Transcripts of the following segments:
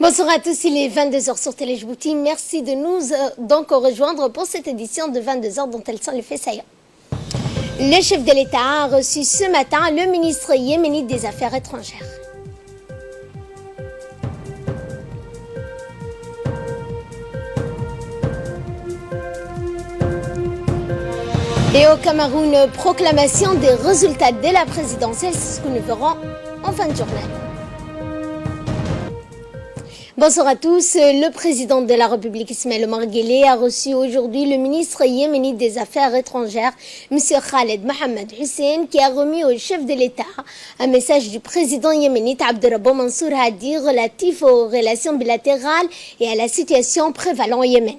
Bonsoir à tous, il est 22h sur Télé Djibouti. Merci de nous donc rejoindre pour cette édition de 22h dont elles sont les faits saillants. Le chef de l'État a reçu ce matin le ministre yéménite des Affaires étrangères. Et au Cameroun, proclamation des résultats de la présidentielle, c'est ce que nous verrons en fin de journée. Bonsoir à tous. Le président de la République, Ismaël Omar Guelleh, a reçu aujourd'hui le ministre yéménite des Affaires étrangères, M. Khaled Mohamed Hussein, qui a remis au chef de l'État un message du président yéménite Abderrabou Mansour Hadi relatif aux relations bilatérales et à la situation prévalant au Yémen.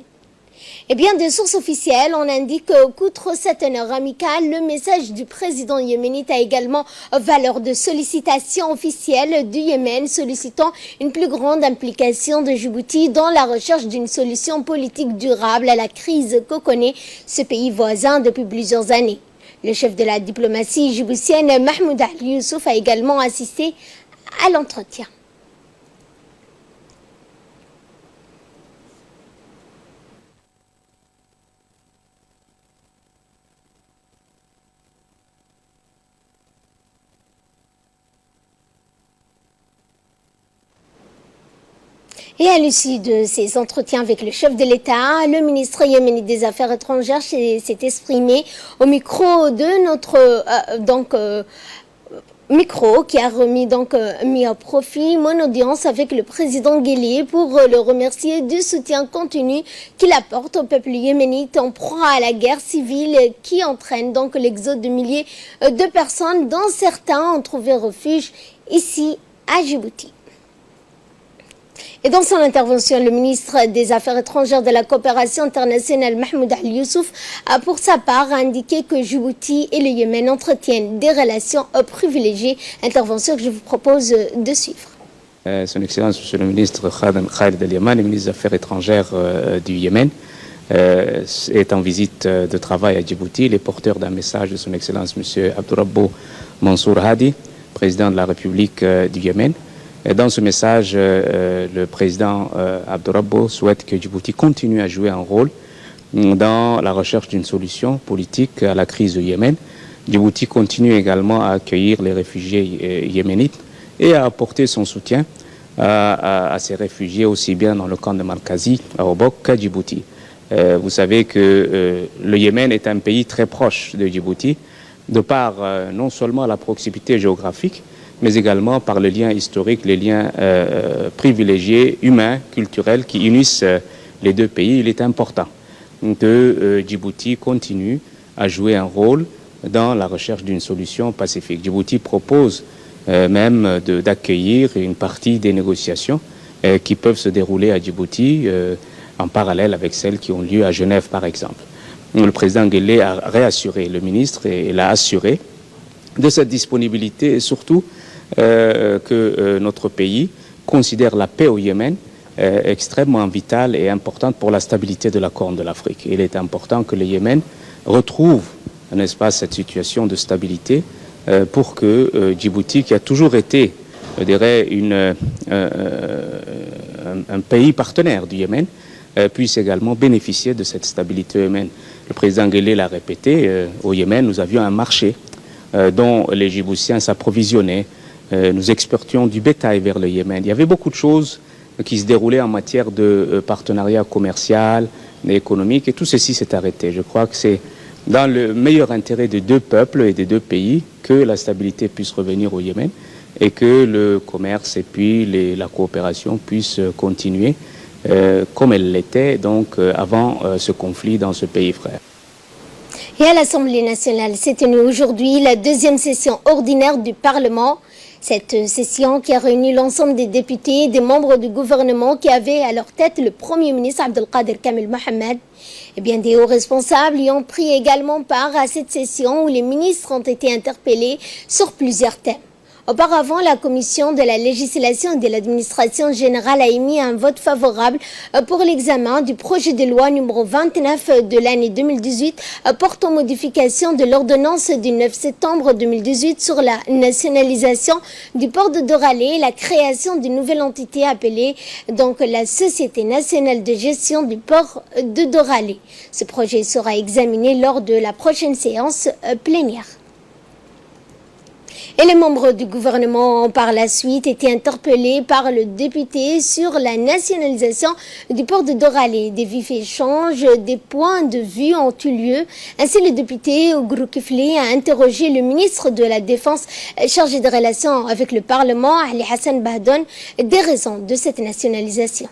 Et bien, de sources officielles, on indique qu'outre cette honneur amicale, le message du président yéménite a également valeur de sollicitation officielle du Yémen, sollicitant une plus grande implication de Djibouti dans la recherche d'une solution politique durable à la crise que connaît ce pays voisin depuis plusieurs années. Le chef de la diplomatie djiboutienne, Mahmoud Ali Youssouf, a également assisté à l'entretien. Et à l'issue de ces entretiens avec le chef de l'État, le ministre yéménite des Affaires étrangères s'est exprimé au micro de notre micro qui a mis à profit mon audience avec le président Guelleh pour le remercier du soutien continu qu'il apporte au peuple yéménite en proie à la guerre civile qui entraîne donc l'exode de milliers de personnes, dont certains ont trouvé refuge ici à Djibouti. Et dans son intervention, le ministre des Affaires étrangères de la coopération internationale, Mahmoud Ali Youssouf, a pour sa part indiqué que Djibouti et le Yémen entretiennent des relations privilégiées. Intervention que je vous propose de suivre. Son Excellence, Monsieur le ministre Khaled El-Yamani, ministre des Affaires étrangères du Yémen, est en visite de travail à Djibouti. Il est porteur d'un message de Son Excellence, Monsieur Abderrabou Mansour Hadi, président de la République du Yémen. Et dans ce message, le président Abderrabou souhaite que Djibouti continue à jouer un rôle dans la recherche d'une solution politique à la crise au Yémen. Djibouti continue également à accueillir les réfugiés yéménites et à apporter son soutien à ces réfugiés, aussi bien dans le camp de Markazi, à Obok, qu'à Djibouti. Vous savez que le Yémen est un pays très proche de Djibouti, de par non seulement la proximité géographique, mais également par les liens historiques, les liens privilégiés, humains, culturels qui unissent les deux pays. Il est important que Djibouti continue à jouer un rôle dans la recherche d'une solution pacifique. Djibouti propose même d'accueillir une partie des négociations qui peuvent se dérouler à Djibouti en parallèle avec celles qui ont lieu à Genève, par exemple. Le président Guelleh a réassuré le ministre et l'a assuré de cette disponibilité et surtout que notre pays considère la paix au Yémen extrêmement vitale et importante pour la stabilité de la Corne de l'Afrique. Il est important que le Yémen retrouve, n'est-ce pas, cette situation de stabilité pour que Djibouti, qui a toujours été, je dirais, un pays partenaire du Yémen, puisse également bénéficier de cette stabilité humaine. Le président Guelleh l'a répété, au Yémen, nous avions un marché dont les Djiboutiens s'approvisionnaient. Nous exportions du bétail vers le Yémen. Il y avait beaucoup de choses qui se déroulaient en matière de partenariat commercial, économique, et tout ceci s'est arrêté. Je crois que c'est dans le meilleur intérêt des deux peuples et des deux pays que la stabilité puisse revenir au Yémen et que le commerce et puis la coopération puissent continuer comme elle l'était donc avant ce conflit dans ce pays frère. Et à l'Assemblée nationale s'est tenue aujourd'hui la deuxième session ordinaire du Parlement. Cette session qui a réuni l'ensemble des députés et des membres du gouvernement qui avaient à leur tête le Premier ministre Abdelkader Kamel Mohamed. Et bien des hauts responsables y ont pris également part à cette session où les ministres ont été interpellés sur plusieurs thèmes. Auparavant, la commission de la législation et de l'administration générale a émis un vote favorable pour l'examen du projet de loi numéro 29 de l'année 2018 portant modification de l'ordonnance du 9 septembre 2018 sur la nationalisation du port de Doralé et la création d'une nouvelle entité appelée donc la Société nationale de gestion du port de Doralé. Ce projet sera examiné lors de la prochaine séance plénière. Et les membres du gouvernement ont par la suite été interpellés par le député sur la nationalisation du port de Doralé. Des vifs échanges, des points de vue ont eu lieu. Ainsi, le député Ougrou Kifli a interrogé le ministre de la Défense chargé des relations avec le Parlement, Ali Hassan Bahdon, des raisons de cette nationalisation.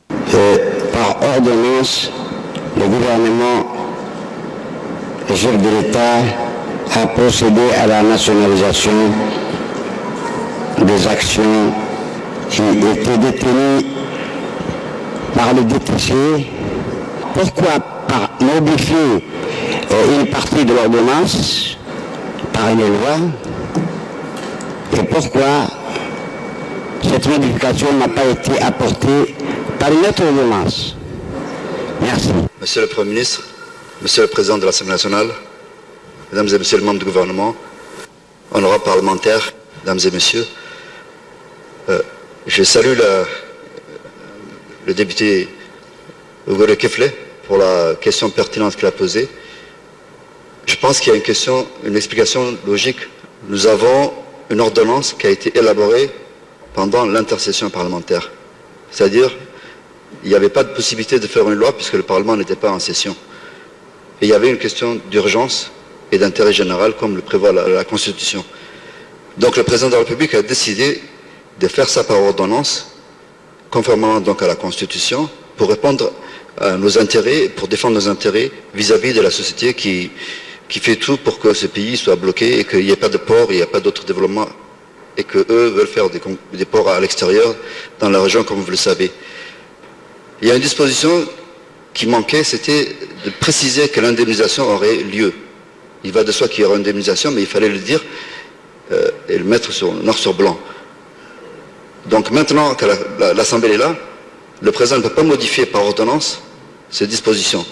Par ordonnance, le gouvernement, le chef de l'État, a procédé à la nationalisation des actions qui étaient détenues par le DTC. Pourquoi modifier une partie de l'ordonnance par une loi et pourquoi cette modification n'a pas été apportée par une autre ordonnance? Merci. Monsieur le Premier ministre, Monsieur le Président de l'Assemblée nationale, Mesdames et Messieurs les membres du gouvernement, honorables parlementaires, Mesdames et Messieurs, je salue le député Ougrou Kifli pour la question pertinente qu'il a posée. Je pense qu'il y a une explication logique. Nous avons une ordonnance qui a été élaborée pendant l'intercession parlementaire. C'est-à-dire, il n'y avait pas de possibilité de faire une loi puisque le Parlement n'était pas en session. Et il y avait une question d'urgence et d'intérêt général comme le prévoit la Constitution. Donc le président de la République a décidé de faire ça par ordonnance, conformément donc à la Constitution, pour répondre à nos intérêts, pour défendre nos intérêts vis-à-vis de la société qui fait tout pour que ce pays soit bloqué et qu'il n'y ait pas de port, il n'y ait pas d'autres développements et qu'eux veulent faire des ports à l'extérieur dans la région comme vous le savez. Il y a une disposition qui manquait, c'était de préciser que l'indemnisation aurait lieu. Il va de soi qu'il y aura une indemnisation, mais il fallait le dire et le mettre noir sur blanc. Donc maintenant que l'Assemblée est là, le président ne peut pas modifier par ordonnance ces dispositions.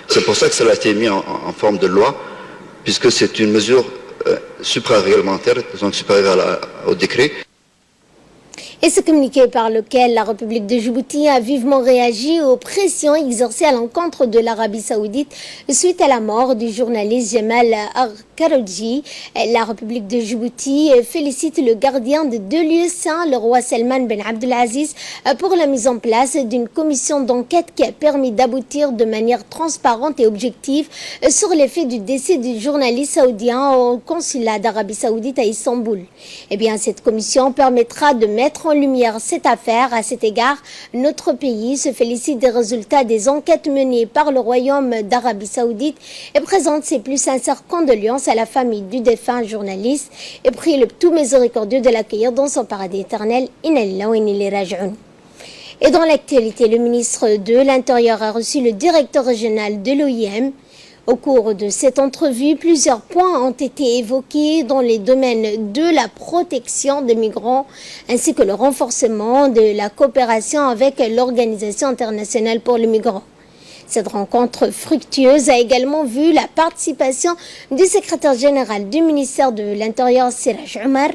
C'est pour ça que cela a été mis en forme de loi, puisque c'est une mesure supra-réglementaire, donc supérieure au décret. Et ce communiqué par lequel la République de Djibouti a vivement réagi aux pressions exercées à l'encontre de l'Arabie Saoudite suite à la mort du journaliste Jamal Kharogi. La République de Djibouti félicite le gardien de deux lieux saints, le roi Salman Ben Abdelaziz, pour la mise en place d'une commission d'enquête qui a permis d'aboutir de manière transparente et objective sur les faits du décès du journaliste saoudien au consulat d'Arabie Saoudite à Istanbul. Eh bien, cette commission permettra de mettre en lumière cette affaire. À cet égard, notre pays se félicite des résultats des enquêtes menées par le Royaume d'Arabie Saoudite et présente ses plus sincères condoléances à la famille du défunt journaliste et prie le tout miséricordieux de l'accueillir dans son paradis éternel. Inna lillahi wa inna ilayhi raji'un. Et dans l'actualité, le ministre de l'Intérieur a reçu le directeur régional de l'OIM. Au cours de cette entrevue, plusieurs points ont été évoqués dans les domaines de la protection des migrants ainsi que le renforcement de la coopération avec l'Organisation internationale pour les migrants. Cette rencontre fructueuse a également vu la participation du secrétaire général du ministère de l'Intérieur, Siraj Omar,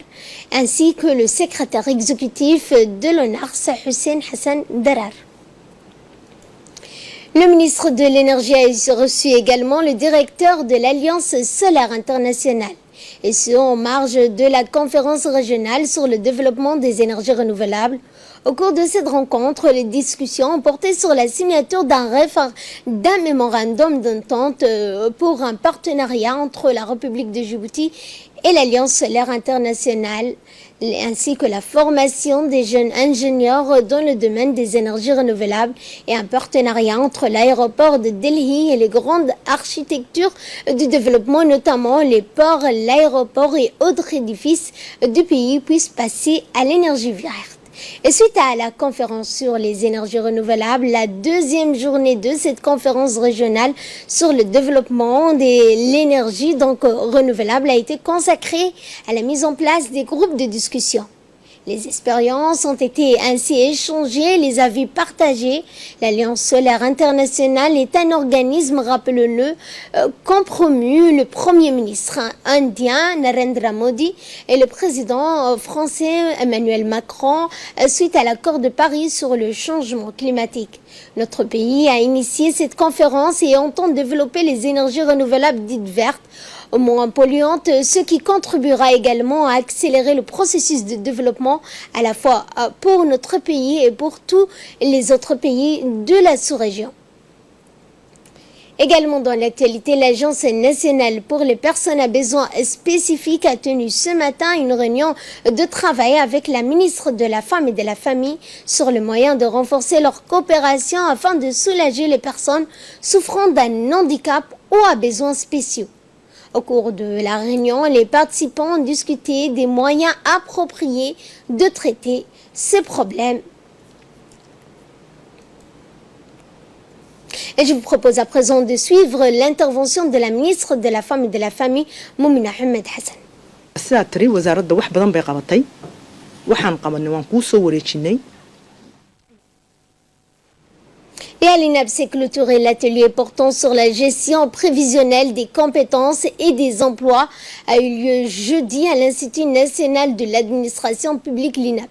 ainsi que le secrétaire exécutif de l'ONARS, Hussein Hassan Darar. Le ministre de l'Énergie a reçu également le directeur de l'Alliance solaire internationale, et ce en marge de la conférence régionale sur le développement des énergies renouvelables. Au cours de cette rencontre, les discussions ont porté sur la signature d'un mémorandum d'entente pour un partenariat entre la République de Djibouti et l'Alliance solaire internationale, ainsi que la formation des jeunes ingénieurs dans le domaine des énergies renouvelables et un partenariat entre l'aéroport de Delhi et les grandes architectures du développement, notamment les ports, l'aéroport et autres édifices du pays puissent passer à l'énergie verte. Et suite à la conférence sur les énergies renouvelables, la deuxième journée de cette conférence régionale sur le développement de l'énergie renouvelable a été consacrée à la mise en place des groupes de discussion. Les expériences ont été ainsi échangées, les avis partagés. L'Alliance solaire internationale est un organisme, rappelons-le, qu'ont promu le Premier ministre indien Narendra Modi et le président français Emmanuel Macron suite à l'accord de Paris sur le changement climatique. Notre pays a initié cette conférence et entend développer les énergies renouvelables dites vertes, moins polluantes, ce qui contribuera également à accélérer le processus de développement à la fois pour notre pays et pour tous les autres pays de la sous-région. Également dans l'actualité, l'Agence nationale pour les personnes à besoins spécifiques a tenu ce matin une réunion de travail avec la ministre de la Femme et de la Famille sur le moyen de renforcer leur coopération afin de soulager les personnes souffrant d'un handicap ou à besoins spéciaux. Au cours de la réunion, les participants ont discuté des moyens appropriés de traiter ces problèmes. Et je vous propose à présent de suivre l'intervention de la ministre de la Femme et de la Famille, Moumina Ahmed Hassan. ساتري وزارة wax badan bay qabatay waxaan qabanay waan ku soo wareejinay. Et à l'INAP s'est clôturé l'atelier portant sur la gestion prévisionnelle des compétences et des emplois a eu lieu jeudi à l'Institut national de l'administration publique l'INAP.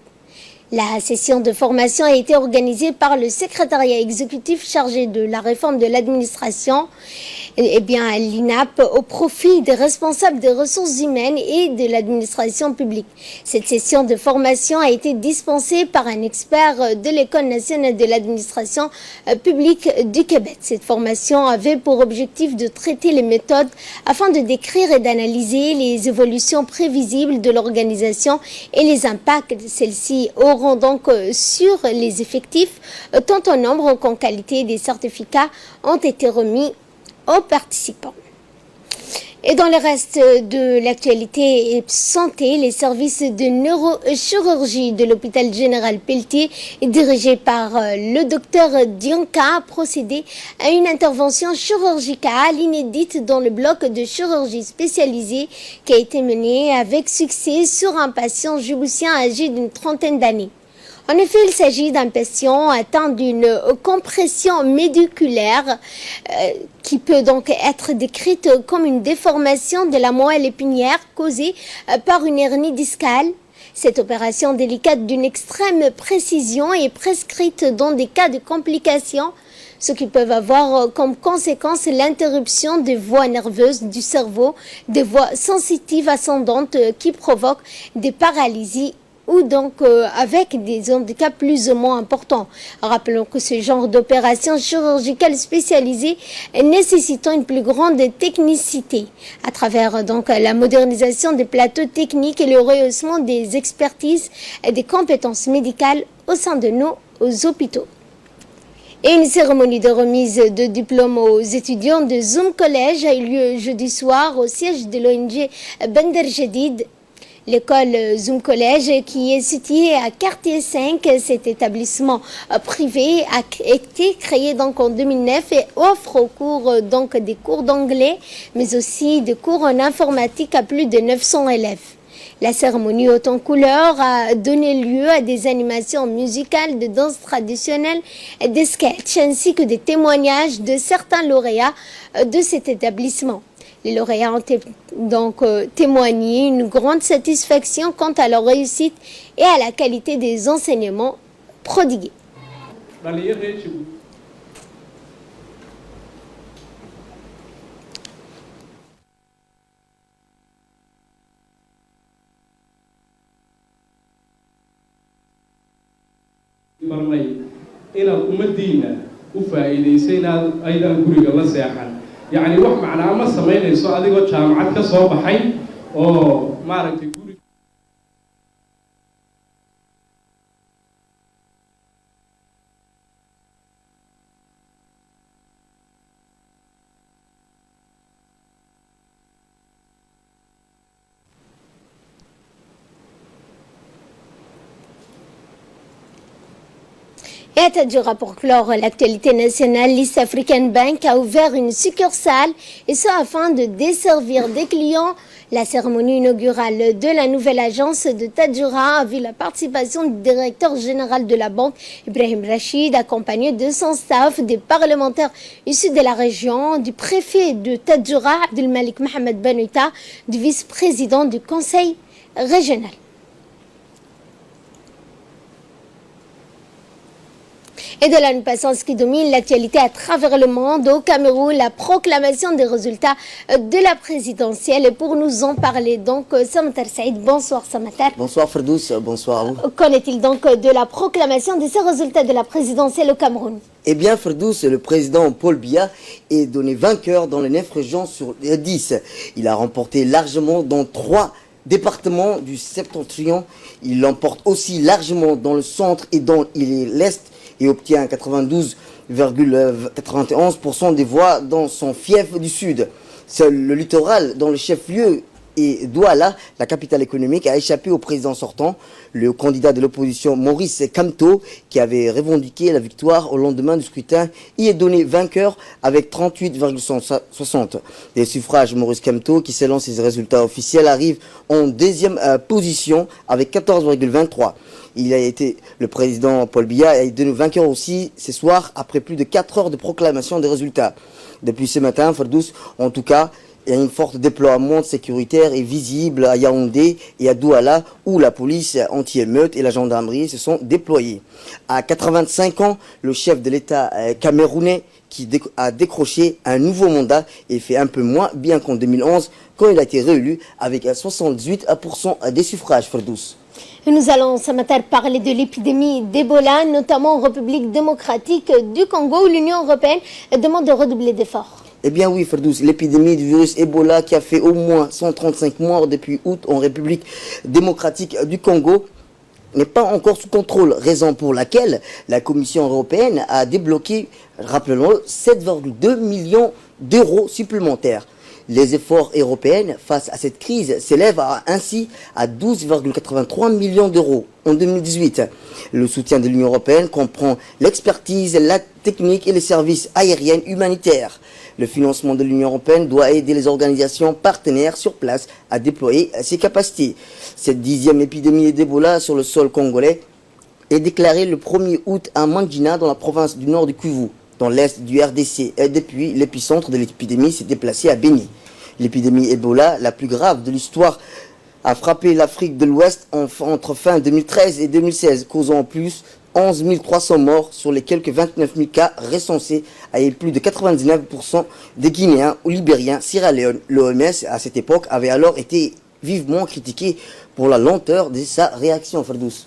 La session de formation a été organisée par le secrétariat exécutif chargé de la réforme de l'administration, l'INAP, au profit des responsables des ressources humaines et de l'administration publique. Cette session de formation a été dispensée par un expert de l'École nationale de l'administration publique du Québec. Cette formation avait pour objectif de traiter les méthodes afin de décrire et d'analyser les évolutions prévisibles de l'organisation et les impacts de celle-ci donc sur les effectifs, tant en nombre qu'en qualité. Des certificats ont été remis aux participants. Et dans le reste de l'actualité santé, les services de neurochirurgie de l'hôpital général Pelletier, dirigé par le docteur Dianka, a procédé à une intervention chirurgicale inédite dans le bloc de chirurgie spécialisée qui a été menée avec succès sur un patient djiboutien âgé d'une trentaine d'années. En effet, il s'agit d'un patient atteint d'une compression médiculaire qui peut donc être décrite comme une déformation de la moelle épinière causée par une hernie discale. Cette opération délicate d'une extrême précision est prescrite dans des cas de complications, ce qui peuvent avoir comme conséquence l'interruption des voies nerveuses du cerveau, des voies sensitives ascendantes qui provoquent des paralysies ou donc avec des handicaps plus ou moins importants. Rappelons que ce genre d'opération chirurgicale spécialisée nécessitant une plus grande technicité à travers donc la modernisation des plateaux techniques et le rehaussement des expertises et des compétences médicales au sein de nos hôpitaux. Et une cérémonie de remise de diplôme aux étudiants de Zoom College a eu lieu jeudi soir au siège de l'ONG Bender Jadid. L'école Zoom College, qui est située à Quartier 5, cet établissement privé a été créé donc en 2009 et offre au cours donc des cours d'anglais, mais aussi des cours en informatique à plus de 900 élèves. La cérémonie haute en couleur a donné lieu à des animations musicales, de danse traditionnelle, des sketchs ainsi que des témoignages de certains lauréats de cet établissement. Les lauréats ont donc témoigné une grande satisfaction quant à leur réussite et à la qualité des enseignements prodigués. يعني wax macnaa ma sameynayso adigoo jaamacad ka soo baxay oo maaragtay guri Et à Tadjoura, pour clore l'actualité nationale, l'East African Bank a ouvert une succursale et ce afin de desservir des clients. La cérémonie inaugurale de la nouvelle agence de Tadjoura a vu la participation du directeur général de la banque, Ibrahim Rachid, accompagné de son staff, des parlementaires issus de la région, du préfet de Tadjoura, Abdelmalik Mohamed Benouita, du vice-président du conseil régional. Et de là, nous passons à ce qui domine l'actualité à travers le monde. Au Cameroun, la proclamation des résultats de la présidentielle. Et pour nous en parler, donc, Samatar Saïd, bonsoir Samatar. Bonsoir Ferdous, bonsoir à vous. Qu'en est-il donc de la proclamation de ces résultats de la présidentielle au Cameroun? Eh bien Ferdous, le président Paul Biya est donné vainqueur dans les 9 régions sur les 10. Il a remporté largement dans 3 départements du septentrion. Il l'emporte aussi largement dans le centre et dans l'est, et obtient 92,91% des voix dans son fief du sud. Seul le littoral, dans le chef-lieu, et Douala, la capitale économique, a échappé au président sortant, le candidat de l'opposition Maurice Kamto, qui avait revendiqué la victoire au lendemain du scrutin, y est donné vainqueur avec 38,60 des suffrages. Maurice Kamto, qui selon ses résultats officiels arrive en deuxième position avec 14,23. Il a été, le président Paul Biya est devenu vainqueur aussi ce soir après plus de 4 heures de proclamation des résultats. Depuis ce matin, Ferdous, en tout cas, il y a une forte déploiement sécuritaire et visible à Yaoundé et à Douala, où la police anti-émeute et la gendarmerie se sont déployés. À 85 ans, le chef de l'État camerounais qui a décroché un nouveau mandat et fait un peu moins bien qu'en 2011, quand il a été réélu avec 78% des suffrages, Ferdous. Nous allons ce matin parler de l'épidémie d'Ebola, notamment en République démocratique du Congo, où l'Union européenne demande de redoubler d'efforts. Eh bien oui, Ferdous, l'épidémie du virus Ebola qui a fait au moins 135 morts depuis août en République démocratique du Congo n'est pas encore sous contrôle, raison pour laquelle la Commission européenne a débloqué, rappelons-le, 7,2 millions d'euros supplémentaires. Les efforts européens face à cette crise s'élèvent ainsi à 12,83 millions d'euros en 2018. Le soutien de l'Union européenne comprend l'expertise, la technique et les services aériens humanitaires. Le financement de l'Union européenne doit aider les organisations partenaires sur place à déployer ses capacités. Cette 10e épidémie d'Ebola sur le sol congolais est déclarée le 1er août à Mangina dans la province du nord du Kivu, dans l'est du RDC. Et depuis, l'épicentre de l'épidémie s'est déplacé à Béni. L'épidémie Ebola, la plus grave de l'histoire, a frappé l'Afrique de l'Ouest entre fin 2013 et 2016, causant en plus 11 300 morts sur les quelques 29 000 cas recensés, et plus de 99% des Guinéens ou Libériens, Sierra Leone. L'OMS, à cette époque, avait alors été vivement critiqué pour la lenteur de sa réaction, Ferdous.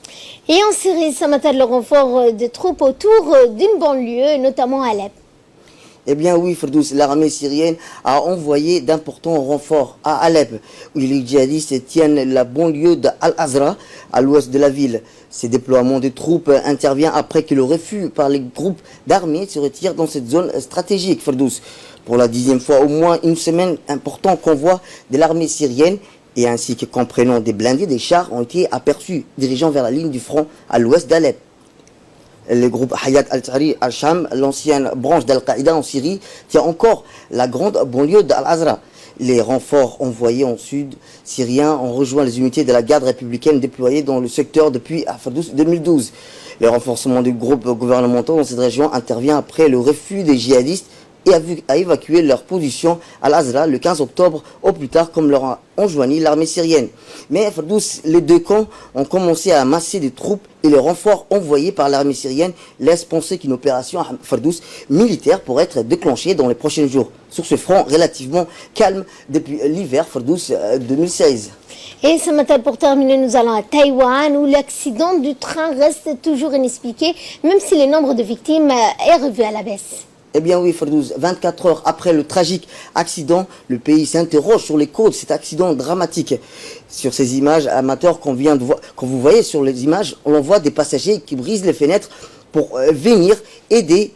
Et en Syrie, ça m'attend le renfort de troupes autour d'une banlieue, notamment à Alep. Eh bien oui, Ferdous, l'armée syrienne a envoyé d'importants renforts à Alep, où les djihadistes tiennent la banlieue d'Al-Azra, à l'ouest de la ville. Ces déploiements de troupes intervient après que le refus par les groupes d'armées se retire dans cette zone stratégique, Ferdous. Pour la 10e fois au moins une semaine, important convoi de l'armée syrienne et ainsi que comprenant des blindés, des chars ont été aperçus dirigeant vers la ligne du front à l'ouest d'Alep. Le groupe Hayat al-Tahrir al-Sham, l'ancienne branche d'Al-Qaïda en Syrie, tient encore la grande banlieue d'Al-Azra. Les renforts envoyés en sud syrien ont rejoint les unités de la garde républicaine déployées dans le secteur depuis 2012. Le renforcement du groupe gouvernemental dans cette région intervient après le refus des djihadistes et a évacué leur position à Al-Azra le 15 octobre au plus tard, comme leur a enjoint l'armée syrienne. Mais Ferdous, les deux camps ont commencé à amasser des troupes et les renforts envoyés par l'armée syrienne laissent penser qu'une opération Ferdous militaire pourrait être déclenchée dans les prochains jours. Sur ce front relativement calme depuis l'hiver Ferdous 2016. Et ce matin, pour terminer, nous allons à Taïwan, où l'accident du train reste toujours inexpliqué, même si le nombre de victimes est revu à la baisse. Eh bien oui, Ferdous, 24 heures après le tragique accident, le pays s'interroge sur les causes de cet accident dramatique. Sur ces images amateurs qu'on vient de voir, quand vous voyez sur les images, on voit des passagers qui brisent les fenêtres pour venir aider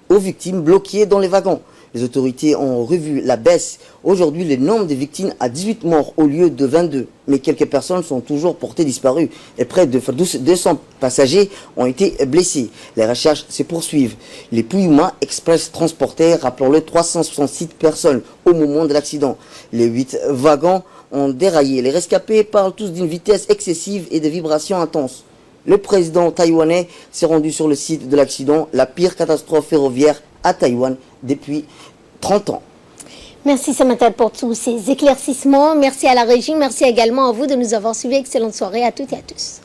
aux victimes bloquées dans les wagons. Les autorités ont revu la baisse. Aujourd'hui, le nombre de victimes à 18 morts au lieu de 22. Mais quelques personnes sont toujours portées disparues et près de 200 passagers ont été blessés. Les recherches se poursuivent. Les Puyuma Express transportaient, rappelons-le, 366 personnes au moment de l'accident. Les 8 wagons ont déraillé. Les rescapés parlent tous d'une vitesse excessive et de vibrations intenses. Le président taïwanais s'est rendu sur le site de l'accident, la pire catastrophe ferroviaire à Taïwan depuis 30 ans. Merci Samantha pour tous ces éclaircissements. Merci à la régie. Merci également à vous de nous avoir suivis. Excellente soirée à toutes et à tous.